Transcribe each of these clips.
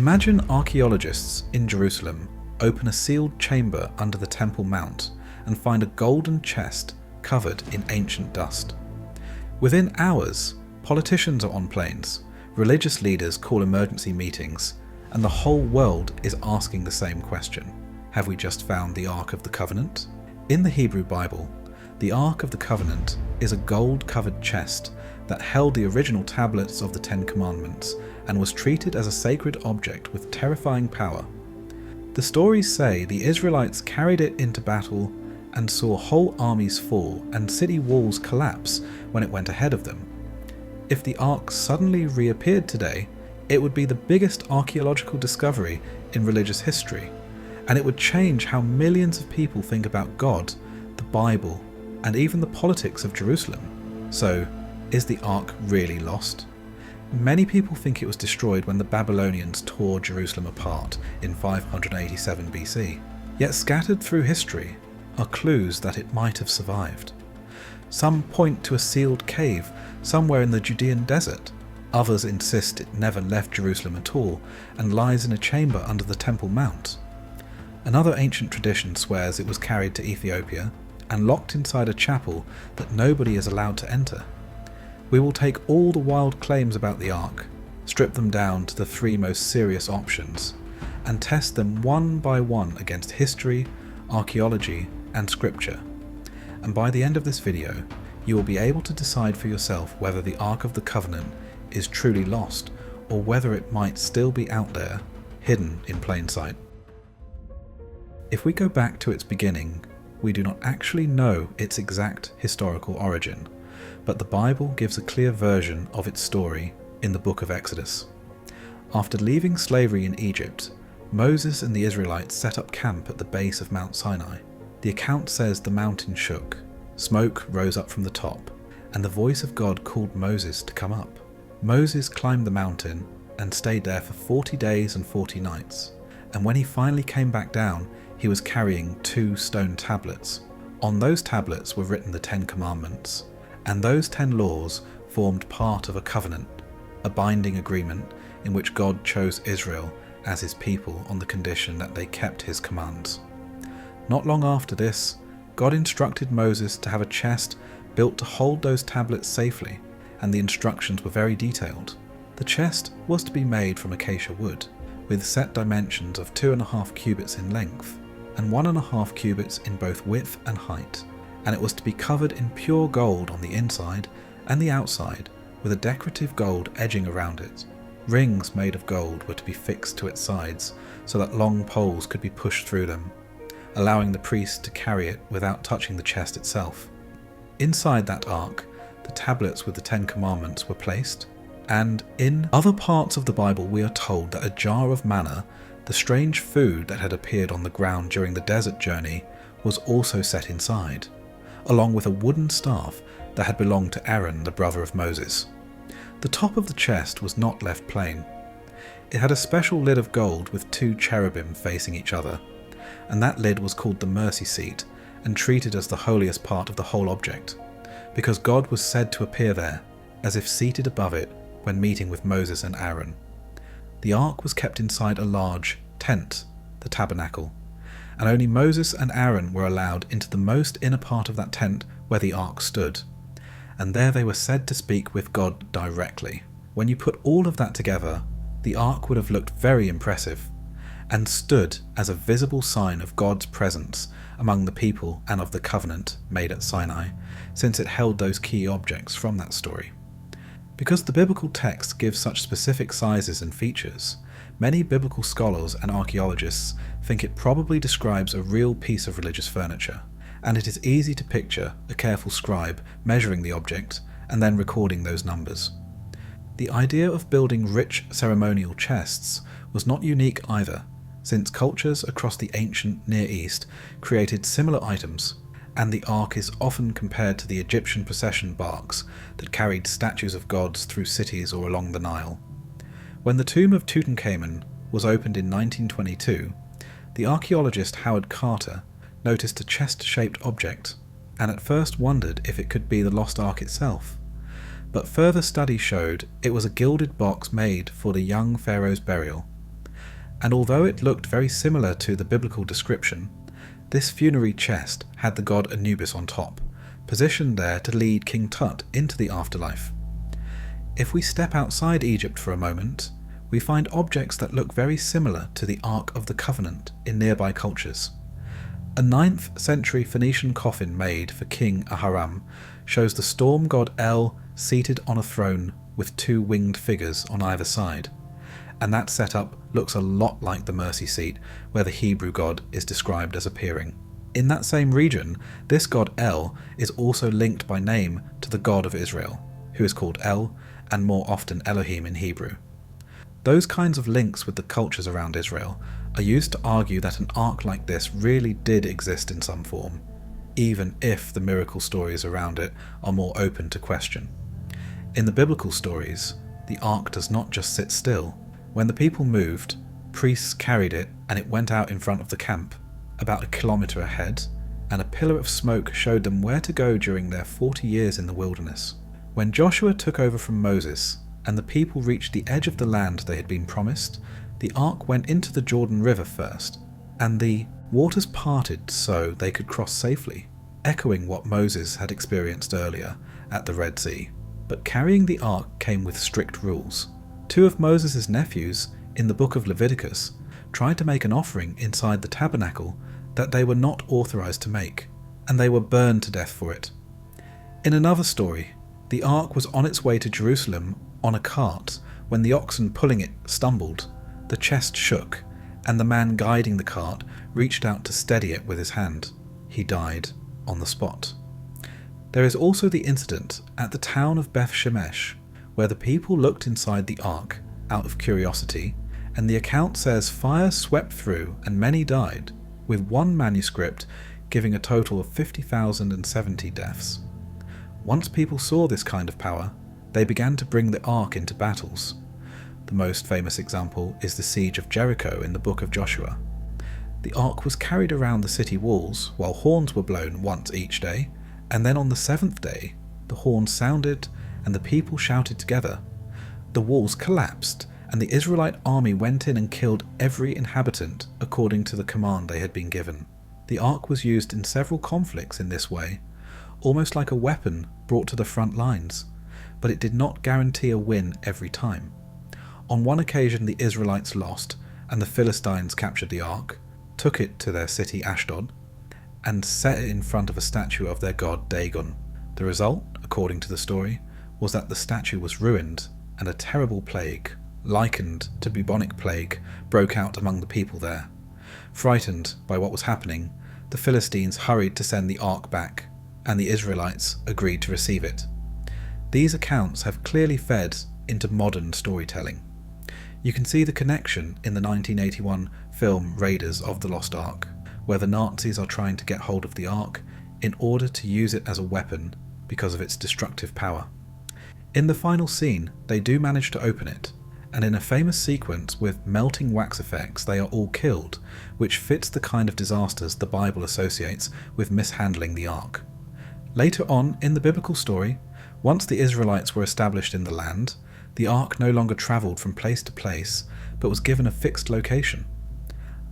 Imagine archaeologists in Jerusalem open a sealed chamber under the Temple Mount and find a golden chest covered in ancient dust. Within hours, politicians are on planes, religious leaders call emergency meetings, and the whole world is asking the same question. Have we just found the Ark of the Covenant? In the Hebrew Bible, the Ark of the Covenant is a gold-covered chest that held the original tablets of the Ten Commandments and was treated as a sacred object with terrifying power. The stories say the Israelites carried it into battle and saw whole armies fall and city walls collapse when it went ahead of them. If the Ark suddenly reappeared today, it would be the biggest archaeological discovery in religious history, and it would change how millions of people think about God, the Bible, and even the politics of Jerusalem. So, is the Ark really lost? Many people think it was destroyed when the Babylonians tore Jerusalem apart in 587 BC. Yet scattered through history are clues that it might have survived. Some point to a sealed cave somewhere in the Judean desert. Others insist it never left Jerusalem at all and lies in a chamber under the Temple Mount. Another ancient tradition swears it was carried to Ethiopia and locked inside a chapel that nobody is allowed to enter. We will take all the wild claims about the Ark, strip them down to the three most serious options, and test them one by one against history, archaeology, and scripture. And by the end of this video, you will be able to decide for yourself whether the Ark of the Covenant is truly lost, or whether it might still be out there, hidden in plain sight. If we go back to its beginning, we do not actually know its exact historical origin, but the Bible gives a clear version of its story in the book of Exodus. After leaving slavery in Egypt, Moses and the Israelites set up camp at the base of Mount Sinai. The account says the mountain shook, smoke rose up from the top, and the voice of God called Moses to come up. Moses climbed the mountain and stayed there for 40 days and 40 nights, and when he finally came back down, he was carrying 2 stone tablets. On those tablets were written the 10 Commandments, and those 10 laws formed part of a covenant, a binding agreement in which God chose Israel as his people on the condition that they kept his commands. Not long after this, God instructed Moses to have a chest built to hold those tablets safely, and the instructions were very detailed. The chest was to be made from acacia wood, with set dimensions of 2.5 cubits in length, and 1.5 cubits in both width and height, and it was to be covered in pure gold on the inside and the outside, with a decorative gold edging around it. Rings made of gold were to be fixed to its sides so that long poles could be pushed through them, allowing the priest to carry it without touching the chest itself. Inside that ark, the tablets with the 10 Commandments were placed, and in other parts of the Bible we are told that a jar of manna, the strange food that had appeared on the ground during the desert journey, was also set inside, along with a wooden staff that had belonged to Aaron, the brother of Moses. The top of the chest was not left plain. It had a special lid of gold with 2 cherubim facing each other, and that lid was called the mercy seat and treated as the holiest part of the whole object, because God was said to appear there, as if seated above it when meeting with Moses and Aaron. The ark was kept inside a large tent, the tabernacle, and only Moses and Aaron were allowed into the most inner part of that tent where the ark stood, and there they were said to speak with God directly. When you put all of that together, the ark would have looked very impressive, and stood as a visible sign of God's presence among the people and of the covenant made at Sinai, since it held those key objects from that story. Because the biblical text gives such specific sizes and features, many biblical scholars and archaeologists think it probably describes a real piece of religious furniture, and it is easy to picture a careful scribe measuring the object and then recording those numbers. The idea of building rich ceremonial chests was not unique either, since cultures across the ancient Near East created similar items, and the ark is often compared to the Egyptian procession barks that carried statues of gods through cities or along the Nile. When the tomb of Tutankhamun was opened in 1922, the archaeologist Howard Carter noticed a chest-shaped object, and at first wondered if it could be the lost ark itself. But further study showed it was a gilded box made for the young pharaoh's burial. and although it looked very similar to the biblical description, this funerary chest had the god Anubis on top, positioned there to lead King Tut into the afterlife. If we step outside Egypt for a moment, we find objects that look very similar to the Ark of the Covenant in nearby cultures. A 9th century Phoenician coffin made for King Ahram shows the storm god El seated on a throne with 2 winged figures on either side, and that setup looks a lot like the mercy seat where the Hebrew god is described as appearing. In that same region, this god El is also linked by name to the God of Israel, who is called El and more often Elohim in Hebrew. Those kinds of links with the cultures around Israel are used to argue that an ark like this really did exist in some form, even if the miracle stories around it are more open to question. In the biblical stories, the ark does not just sit still. When the people moved, priests carried it and it went out in front of the camp, about a kilometre ahead, and a pillar of smoke showed them where to go during their 40 years in the wilderness. When Joshua took over from Moses, and the people reached the edge of the land they had been promised, the ark went into the Jordan River first, and the waters parted so they could cross safely, echoing what Moses had experienced earlier at the Red Sea. But carrying the ark came with strict rules. 2 of Moses' nephews, in the book of Leviticus, tried to make an offering inside the tabernacle that they were not authorized to make, and they were burned to death for it. In another story, the ark was on its way to Jerusalem on a cart when the oxen pulling it stumbled, the chest shook, and the man guiding the cart reached out to steady it with his hand. He died on the spot. There is also the incident at the town of Beth Shemesh, where the people looked inside the ark out of curiosity, and the account says fire swept through and many died, with one manuscript giving a total of 50,070 deaths. Once people saw this kind of power, they began to bring the ark into battles. The most famous example is the siege of Jericho in the book of Joshua. The ark was carried around the city walls while horns were blown once each day, and then on the 7th day, the horns sounded and the people shouted together. The walls collapsed, and the Israelite army went in and killed every inhabitant according to the command they had been given. The ark was used in several conflicts in this way, almost like a weapon brought to the front lines, but it did not guarantee a win every time. On one occasion the Israelites lost, and the Philistines captured the ark, took it to their city Ashdod, and set it in front of a statue of their god Dagon. The result, according to the story, was that the statue was ruined, and a terrible plague, likened to bubonic plague, broke out among the people there. Frightened by what was happening, the Philistines hurried to send the ark back, and the Israelites agreed to receive it. These accounts have clearly fed into modern storytelling. You can see the connection in the 1981 film Raiders of the Lost Ark, where the Nazis are trying to get hold of the ark in order to use it as a weapon because of its destructive power. In the final scene, they do manage to open it, and in a famous sequence with melting wax effects they are all killed, which fits the kind of disasters the Bible associates with mishandling the ark. Later on in the biblical story, once the Israelites were established in the land, the ark no longer travelled from place to place, but was given a fixed location.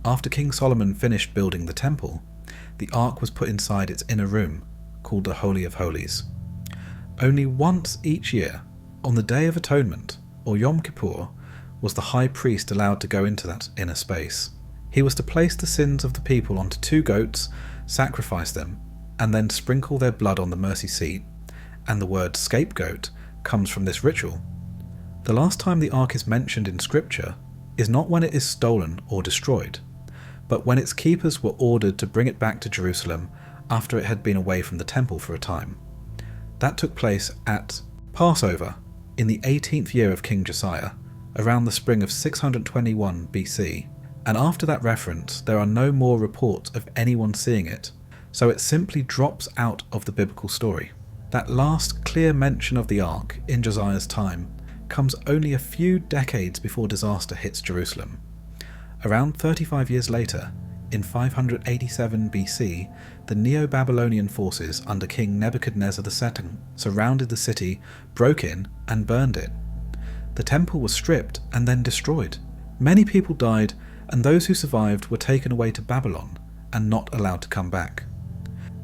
After King Solomon finished building the temple, the ark was put inside its inner room, called the Holy of Holies. Only once each year, on the Day of Atonement, or Yom Kippur, was the high priest allowed to go into that inner space. He was to place the sins of the people onto 2 goats, sacrifice them, and then sprinkle their blood on the mercy seat, and the word scapegoat comes from this ritual. The last time the ark is mentioned in scripture is not when it is stolen or destroyed, but when its keepers were ordered to bring it back to Jerusalem after it had been away from the temple for a time. That took place at Passover in the 18th year of King Josiah, around the spring of 621 BC, and after that reference there are no more reports of anyone seeing it, so it simply drops out of the biblical story. That last clear mention of the ark in Josiah's time comes only a few decades before disaster hits Jerusalem. Around 35 years later, in 587 BC, the Neo-Babylonian forces under King Nebuchadnezzar II surrounded the city, broke in, and burned it. The temple was stripped and then destroyed. Many people died, and those who survived were taken away to Babylon and not allowed to come back.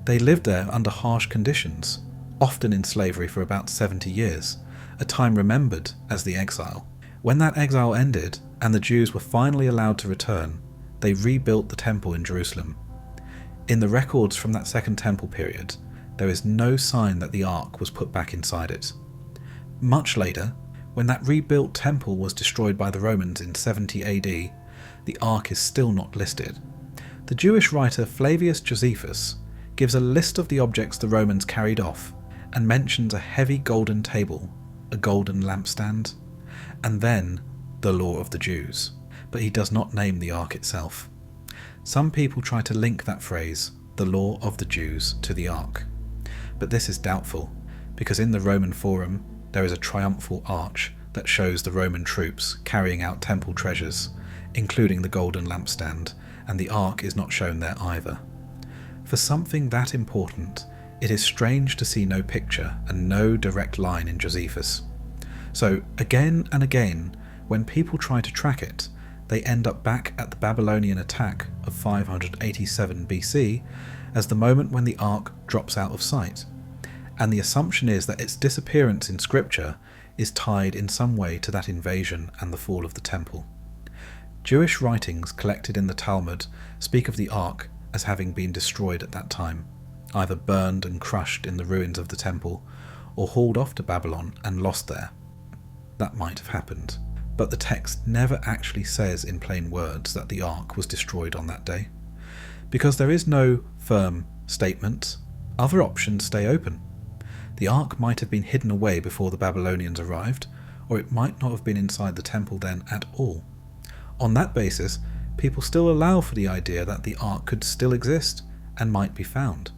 They lived there under harsh conditions, often in slavery for about 70 years, a time remembered as the exile. When that exile ended and the Jews were finally allowed to return, they rebuilt the temple in Jerusalem. In the records from that Second Temple period, there is no sign that the ark was put back inside it. Much later, when that rebuilt temple was destroyed by the Romans in 70 AD, the ark is still not listed. The Jewish writer Flavius Josephus gives a list of the objects the Romans carried off and mentions a heavy golden table, a golden lampstand, and then the law of the Jews, but he does not name the ark itself. Some people try to link that phrase, the law of the Jews, to the ark, but this is doubtful, because in the Roman Forum there is a triumphal arch that shows the Roman troops carrying out temple treasures, including the golden lampstand, and the ark is not shown there either. For something that important, it is strange to see no picture and no direct line in Josephus. So again and again, when people try to track it, they end up back at the Babylonian attack of 587 BC as the moment when the ark drops out of sight, and the assumption is that its disappearance in scripture is tied in some way to that invasion and the fall of the temple. Jewish writings collected in the Talmud speak of the ark as having been destroyed at that time, either burned and crushed in the ruins of the temple, or hauled off to Babylon and lost there. That might have happened, but the text never actually says in plain words that the ark was destroyed on that day. Because there is no firm statement, other options stay open. The ark might have been hidden away before the Babylonians arrived, or it might not have been inside the temple then at all. On that basis, people still allow for the idea that the ark could still exist and might be found.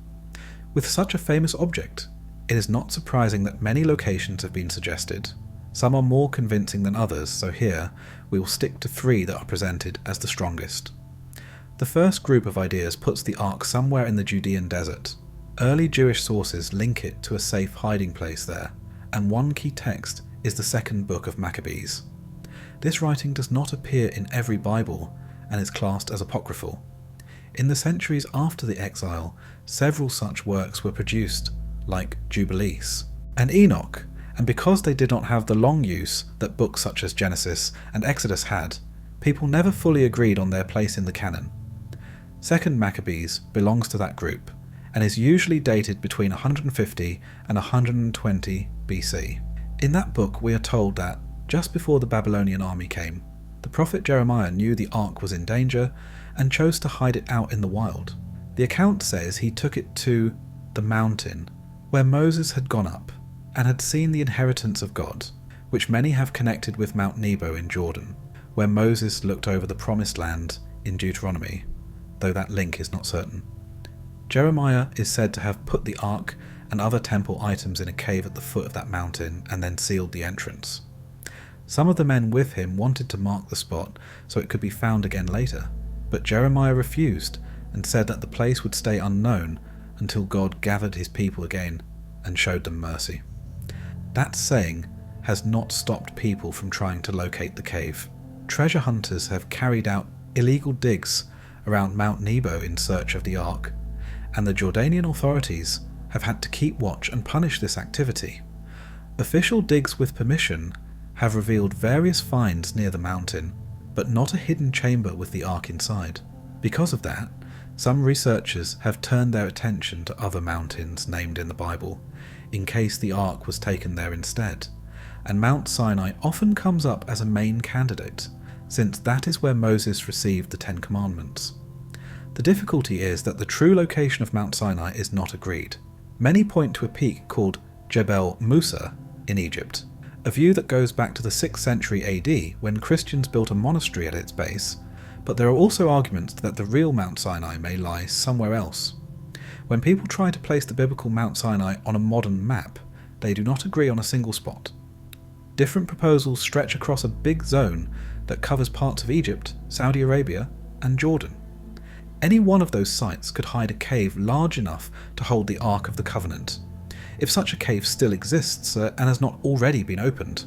With such a famous object, it is not surprising that many locations have been suggested. Some are more convincing than others, so here we will stick to 3 that are presented as the strongest. The first group of ideas puts the ark somewhere in the Judean desert. Early Jewish sources link it to a safe hiding place there, and one key text is the second book of Maccabees. This writing does not appear in every Bible and is classed as apocryphal. In the centuries after the exile, several such works were produced, like Jubilees and Enoch, and because they did not have the long use that books such as Genesis and Exodus had, people never fully agreed on their place in the canon. Second Maccabees belongs to that group, and is usually dated between 150 and 120 BC. In that book we are told that, just before the Babylonian army came, the prophet Jeremiah knew the ark was in danger and chose to hide it out in the wild. The account says he took it to the mountain where Moses had gone up and had seen the inheritance of God, which many have connected with Mount Nebo in Jordan, where Moses looked over the promised land in Deuteronomy, though that link is not certain. Jeremiah is said to have put the ark and other temple items in a cave at the foot of that mountain and then sealed the entrance. Some of the men with him wanted to mark the spot so it could be found again later, but Jeremiah refused and said that the place would stay unknown until God gathered his people again and showed them mercy. That saying has not stopped people from trying to locate the cave. Treasure hunters have carried out illegal digs around Mount Nebo in search of the ark, and the Jordanian authorities have had to keep watch and punish this activity. Official digs with permission have revealed various finds near the mountain, but not a hidden chamber with the ark inside. Because of that, some researchers have turned their attention to other mountains named in the Bible, in case the ark was taken there instead, and Mount Sinai often comes up as a main candidate, since that is where Moses received the 10 Commandments. The difficulty is that the true location of Mount Sinai is not agreed. Many point to a peak called Jebel Musa in Egypt, a view that goes back to the 6th century AD when Christians built a monastery at its base, but there are also arguments that the real Mount Sinai may lie somewhere else. When people try to place the biblical Mount Sinai on a modern map, they do not agree on a single spot. Different proposals stretch across a big zone that covers parts of Egypt, Saudi Arabia, and Jordan. Any one of those sites could hide a cave large enough to hold the Ark of the Covenant, if such a cave still exists and has not already been opened.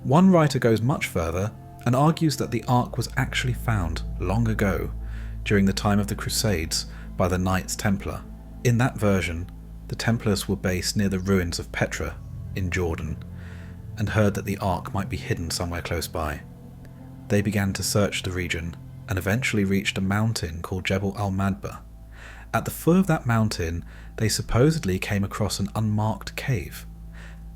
One writer goes much further and argues that the Ark was actually found long ago, during the time of the Crusades, by the Knights Templar. In that version, the Templars were based near the ruins of Petra in Jordan, and heard that the Ark might be hidden somewhere close by. They began to search the region, and eventually reached a mountain called Jebel al-Madba. At the foot of that mountain, they supposedly came across an unmarked cave.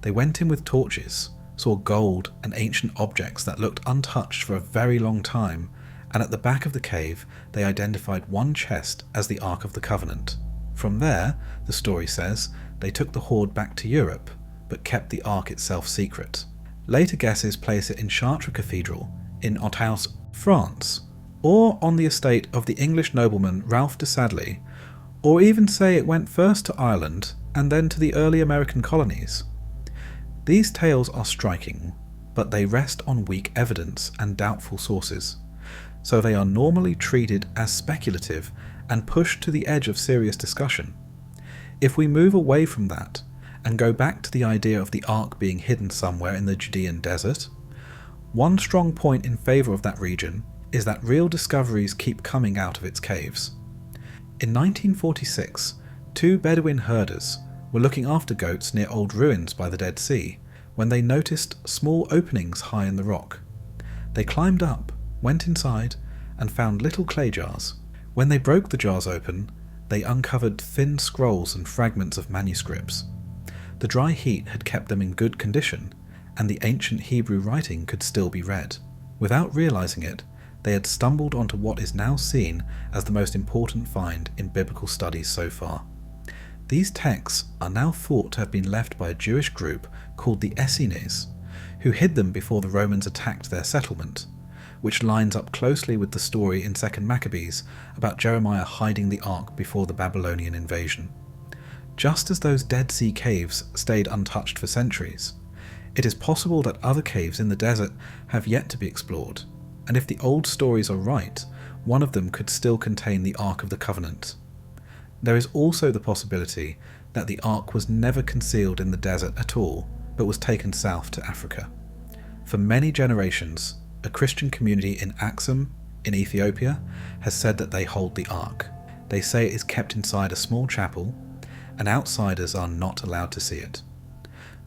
They went in with torches, saw gold and ancient objects that looked untouched for a very long time, and at the back of the cave they identified one chest as the Ark of the Covenant. From there, the story says, they took the hoard back to Europe, but kept the Ark itself secret. Later guesses place it in Chartres Cathedral, in Haute, France, or on the estate of the English nobleman Ralph de Sadley, or even say it went first to Ireland and then to the early American colonies. These tales are striking, but they rest on weak evidence and doubtful sources, so they are normally treated as speculative and pushed to the edge of serious discussion. If we move away from that and go back to the idea of the Ark being hidden somewhere in the Judean desert, one strong point in favour of that region is that real discoveries keep coming out of its caves. In 1946, two Bedouin herders were looking after goats near old ruins by the Dead Sea when they noticed small openings high in the rock. They climbed up, went inside, and found little clay jars. When they broke the jars open, they uncovered thin scrolls and fragments of manuscripts. The dry heat had kept them in good condition, and the ancient Hebrew writing could still be read. Without realizing it, they had stumbled onto what is now seen as the most important find in biblical studies so far. These texts are now thought to have been left by a Jewish group called the Essenes, who hid them before the Romans attacked their settlement, which lines up closely with the story in 2 Maccabees about Jeremiah hiding the Ark before the Babylonian invasion. Just as those Dead Sea caves stayed untouched for centuries, it is possible that other caves in the desert have yet to be explored, and if the old stories are right, one of them could still contain the Ark of the Covenant. There is also the possibility that the Ark was never concealed in the desert at all, but was taken south to Africa. For many generations, a Christian community in Axum, in Ethiopia, has said that they hold the Ark. They say it is kept inside a small chapel, and outsiders are not allowed to see it.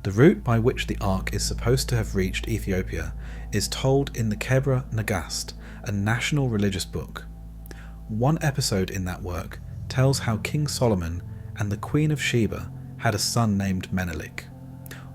The route by which the Ark is supposed to have reached Ethiopia is told in the Kebra Nagast, a national religious book. One episode in that work tells how King Solomon and the Queen of Sheba had a son named Menelik.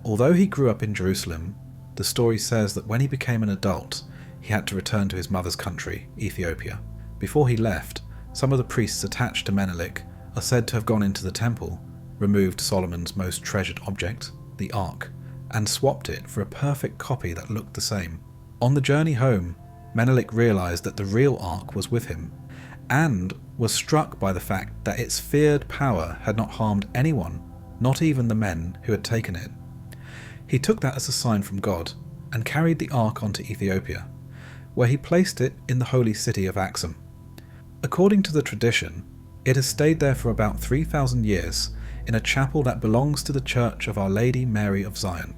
Although he grew up in Jerusalem, the story says that when he became an adult, he had to return to his mother's country, Ethiopia. Before he left, some of the priests attached to Menelik are said to have gone into the temple, removed Solomon's most treasured object, the Ark, and swapped it for a perfect copy that looked the same. On the journey home, Menelik realized that the real Ark was with him, and was struck by the fact that its feared power had not harmed anyone, not even the men who had taken it. He took that as a sign from God, and carried the Ark onto Ethiopia, where he placed it in the holy city of Axum. According to the tradition, it has stayed there for about 3,000 years in a chapel that belongs to the Church of Our Lady Mary of Zion.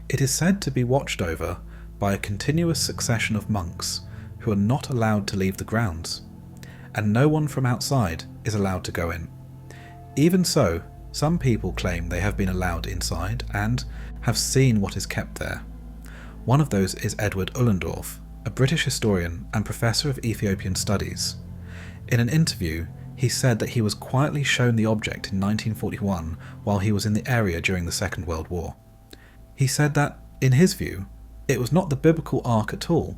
It is said to be watched over by a continuous succession of monks who are not allowed to leave the grounds, and no one from outside is allowed to go in. Even so, some people claim they have been allowed inside and have seen what is kept there. One of those is Edward Ullendorf, a British historian and professor of Ethiopian studies. In an interview, he said that he was quietly shown the object in 1941 while he was in the area during the Second World War. He said that, in his view, it was not the biblical Ark at all,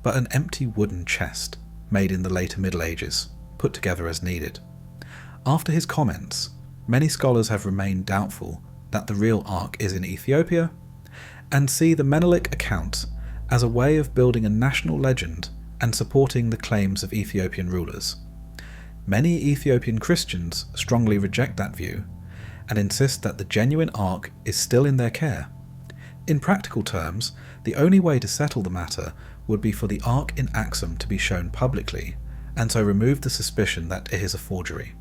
but an empty wooden chest made in the later Middle Ages, put together as needed. After his comments, many scholars have remained doubtful that the real Ark is in Ethiopia, and see the Menelik account as a way of building a national legend and supporting the claims of Ethiopian rulers. Many Ethiopian Christians strongly reject that view, and insist that the genuine Ark is still in their care. In practical terms, the only way to settle the matter would be for the Ark in Axum to be shown publicly, and so remove the suspicion that it is a forgery.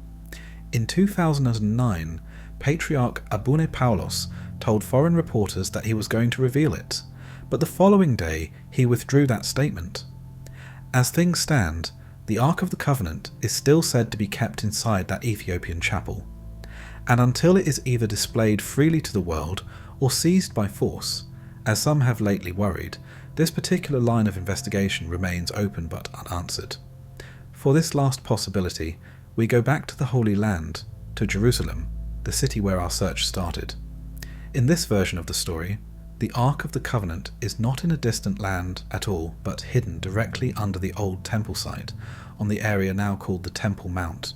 In 2009, Patriarch Abune Paulos told foreign reporters that he was going to reveal it, but the following day he withdrew that statement. As things stand, the Ark of the Covenant is still said to be kept inside that Ethiopian chapel, and until it is either displayed freely to the world or seized by force, as some have lately worried, this particular line of investigation remains open but unanswered. For this last possibility, we go back to the Holy Land, to Jerusalem, the city where our search started. In this version of the story, the Ark of the Covenant is not in a distant land at all, but hidden directly under the old temple site, on the area now called the Temple Mount.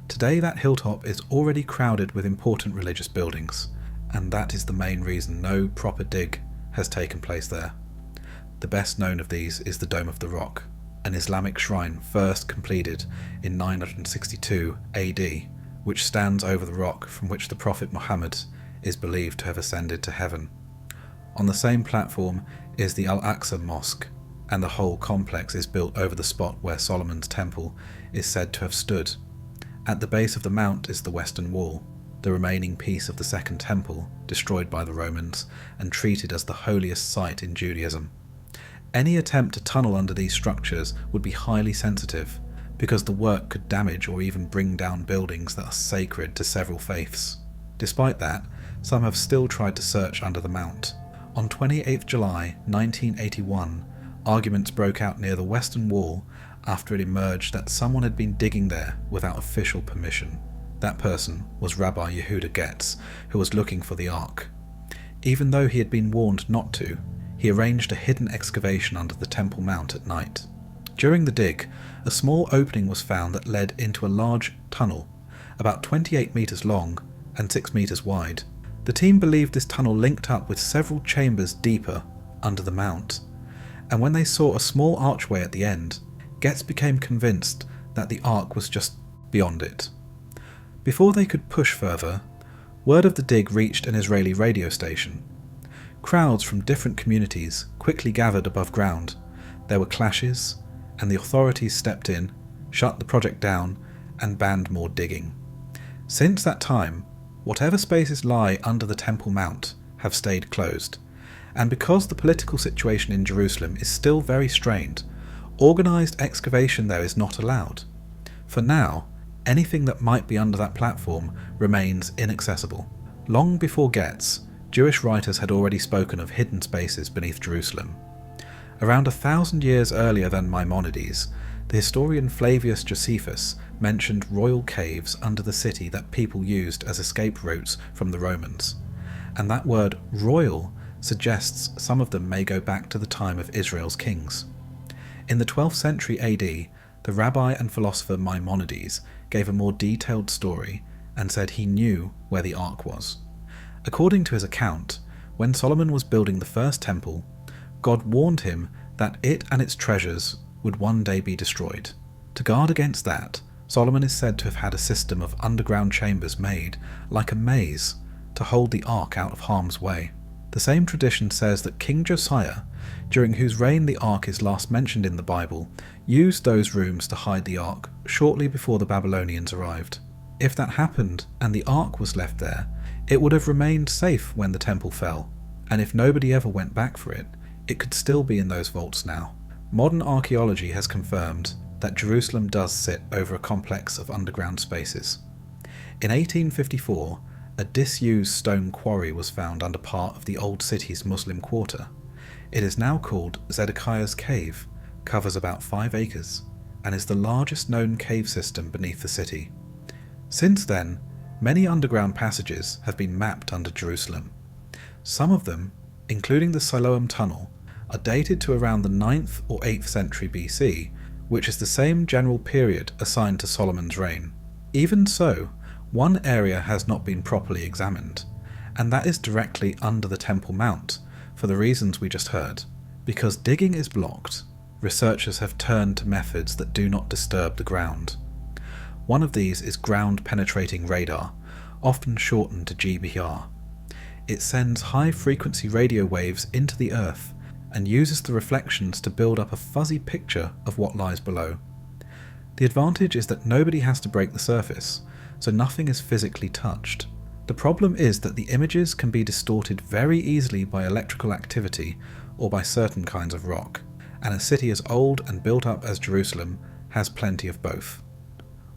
Today that hilltop is already crowded with important religious buildings, and that is the main reason no proper dig has taken place there. The best known of these is the Dome of the Rock, an Islamic shrine first completed in 962 AD, which stands over the rock from which the Prophet Muhammad is believed to have ascended to heaven. On the same platform is the Al-Aqsa Mosque, and the whole complex is built over the spot where Solomon's temple is said to have stood. At the base of the mount is the Western Wall, the remaining piece of the Second Temple, destroyed by the Romans and treated as the holiest site in Judaism. Any attempt to tunnel under these structures would be highly sensitive, because the work could damage or even bring down buildings that are sacred to several faiths. Despite that, some have still tried to search under the mount. On 28 July 1981, arguments broke out near the Western Wall after it emerged that someone had been digging there without official permission. That person was Rabbi Yehuda Getz, who was looking for the Ark. Even though he had been warned not to, he arranged a hidden excavation under the Temple Mount at night. During the dig, a small opening was found that led into a large tunnel, about 28 metres long and 6 metres wide. The team believed this tunnel linked up with several chambers deeper under the mount, and when they saw a small archway at the end, Getz became convinced that the Ark was just beyond it. Before they could push further, word of the dig reached an Israeli radio station. Crowds from different communities quickly gathered above ground. There were clashes, and the authorities stepped in, shut the project down, and banned more digging. Since that time, whatever spaces lie under the Temple Mount have stayed closed, and because the political situation in Jerusalem is still very strained, organised excavation there is not allowed. For now, anything that might be under that platform remains inaccessible. Long before Getz, Jewish writers had already spoken of hidden spaces beneath Jerusalem. Around 1,000 years earlier than Maimonides, the historian Flavius Josephus mentioned royal caves under the city that people used as escape routes from the Romans, and that word royal suggests some of them may go back to the time of Israel's kings. In the 12th century AD, the rabbi and philosopher Maimonides gave a more detailed story and said he knew where the Ark was. According to his account, when Solomon was building the first temple, God warned him that it and its treasures would one day be destroyed. To guard against that, Solomon is said to have had a system of underground chambers made, like a maze, to hold the Ark out of harm's way. The same tradition says that King Josiah, during whose reign the Ark is last mentioned in the Bible, used those rooms to hide the Ark shortly before the Babylonians arrived. If that happened and the Ark was left there, it would have remained safe when the temple fell, and if nobody ever went back for it, it could still be in those vaults now. Modern archaeology has confirmed that Jerusalem does sit over a complex of underground spaces. In 1854, a disused stone quarry was found under part of the old city's Muslim quarter. It is now called Zedekiah's Cave, covers about 5 acres, and is the largest known cave system beneath the city. Since then, many underground passages have been mapped under Jerusalem. Some of them, including the Siloam Tunnel, are dated to around the 9th or 8th century BC, which is the same general period assigned to Solomon's reign. Even so, one area has not been properly examined, and that is directly under the Temple Mount, for the reasons we just heard. Because digging is blocked, researchers have turned to methods that do not disturb the ground. One of these is ground-penetrating radar, often shortened to GBR. It sends high-frequency radio waves into the Earth and uses the reflections to build up a fuzzy picture of what lies below. The advantage is that nobody has to break the surface, so nothing is physically touched. The problem is that the images can be distorted very easily by electrical activity or by certain kinds of rock, and a city as old and built up as Jerusalem has plenty of both.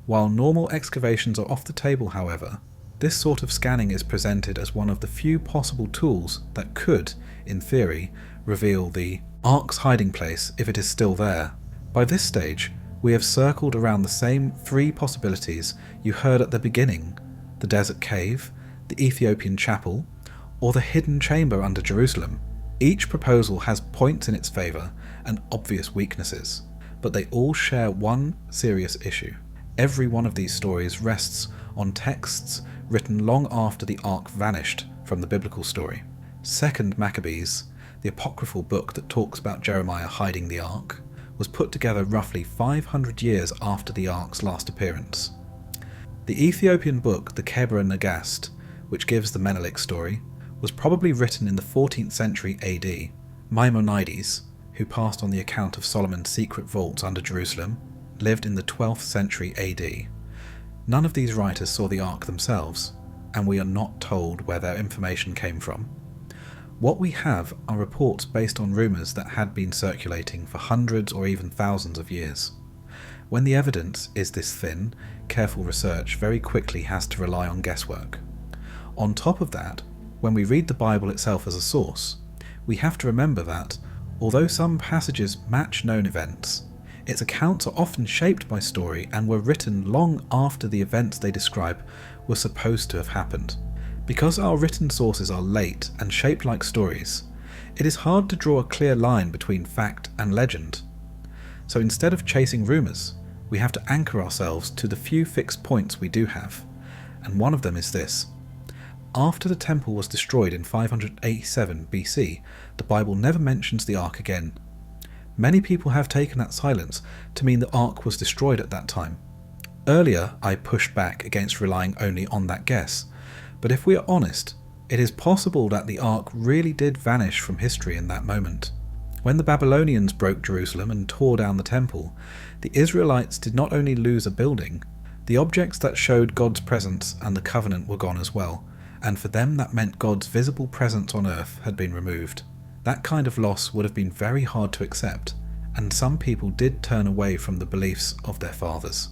While normal excavations are off the table, however, this sort of scanning is presented as one of the few possible tools that could, in theory, reveal the Ark's hiding place if it is still there. By this stage, we have circled around the same three possibilities you heard at the beginning: the desert cave, the Ethiopian chapel, or the hidden chamber under Jerusalem. Each proposal has points in its favour and obvious weaknesses, but they all share one serious issue. Every one of these stories rests on texts written long after the Ark vanished from the biblical story. 2nd Maccabees, the apocryphal book that talks about Jeremiah hiding the Ark, was put together roughly 500 years after the Ark's last appearance. The Ethiopian book, the Kebra Nagast, which gives the Menelik story, was probably written in the 14th century AD. Maimonides, who passed on the account of Solomon's secret vaults under Jerusalem, lived in the 12th century AD. None of these writers saw the Ark themselves, and we are not told where their information came from. What we have are reports based on rumours that had been circulating for hundreds or even thousands of years. When the evidence is this thin, careful research very quickly has to rely on guesswork. On top of that, when we read the Bible itself as a source, we have to remember that, although some passages match known events, its accounts are often shaped by story and were written long after the events they describe were supposed to have happened. Because our written sources are late and shaped like stories, it is hard to draw a clear line between fact and legend. So instead of chasing rumours, we have to anchor ourselves to the few fixed points we do have, and one of them is this. After the temple was destroyed in 587 BC, the Bible never mentions the Ark again. Many people have taken that silence to mean the Ark was destroyed at that time. Earlier, I pushed back against relying only on that guess, but if we are honest, it is possible that the Ark really did vanish from history in that moment. When the Babylonians broke Jerusalem and tore down the temple, the Israelites did not only lose a building, the objects that showed God's presence and the covenant were gone as well, and for them that meant God's visible presence on earth had been removed. That kind of loss would have been very hard to accept, and some people did turn away from the beliefs of their fathers.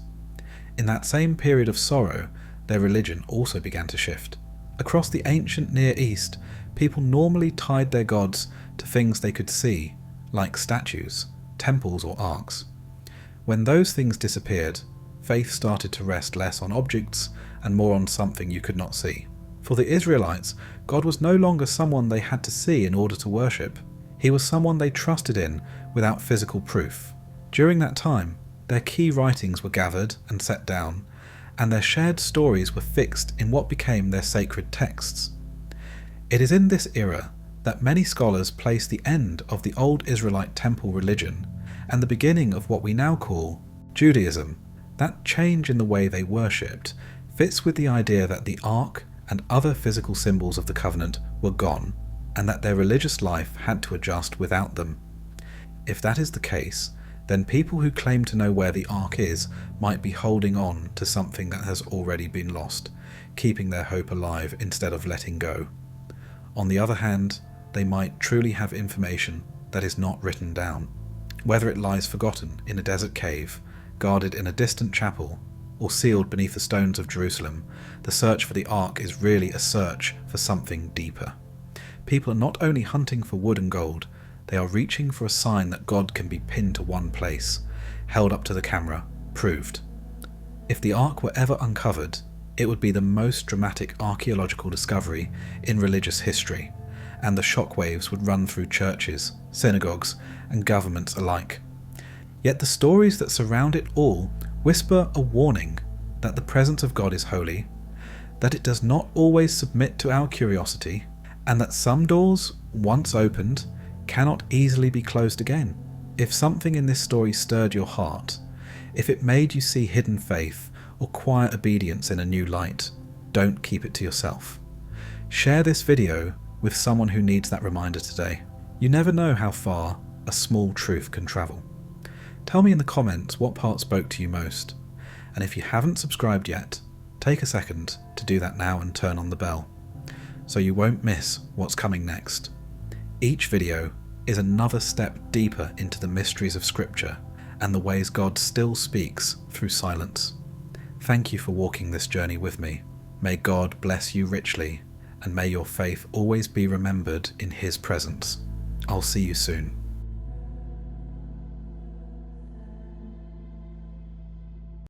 In that same period of sorrow, their religion also began to shift. Across the ancient Near East, people normally tied their gods to things they could see, like statues, temples or arks. When those things disappeared, faith started to rest less on objects and more on something you could not see. For the Israelites, God was no longer someone they had to see in order to worship. He was someone they trusted in without physical proof. During that time, their key writings were gathered and set down, and their shared stories were fixed in what became their sacred texts. It is in this era that many scholars place the end of the old Israelite temple religion and the beginning of what we now call Judaism. That change in the way they worshipped fits with the idea that the Ark and other physical symbols of the covenant were gone, and that their religious life had to adjust without them. If that is the case, then people who claim to know where the Ark is might be holding on to something that has already been lost, keeping their hope alive instead of letting go. On the other hand, they might truly have information that is not written down. Whether it lies forgotten in a desert cave, guarded in a distant chapel, or sealed beneath the stones of Jerusalem, the search for the Ark is really a search for something deeper. People are not only hunting for wood and gold, they are reaching for a sign that God can be pinned to one place, held up to the camera, proved. If the Ark were ever uncovered, it would be the most dramatic archaeological discovery in religious history, and the shockwaves would run through churches, synagogues, and governments alike. Yet the stories that surround it all whisper a warning that the presence of God is holy, that it does not always submit to our curiosity, and that some doors, once opened, cannot easily be closed again. If something in this story stirred your heart, if it made you see hidden faith or quiet obedience in a new light, don't keep it to yourself. Share this video with someone who needs that reminder today. You never know how far a small truth can travel. Tell me in the comments what part spoke to you most, and if you haven't subscribed yet, take a second to do that now and turn on the bell, so you won't miss what's coming next. Each video is another step deeper into the mysteries of Scripture and the ways God still speaks through silence. Thank you for walking this journey with me. May God bless you richly, and may your faith always be remembered in His presence. I'll see you soon.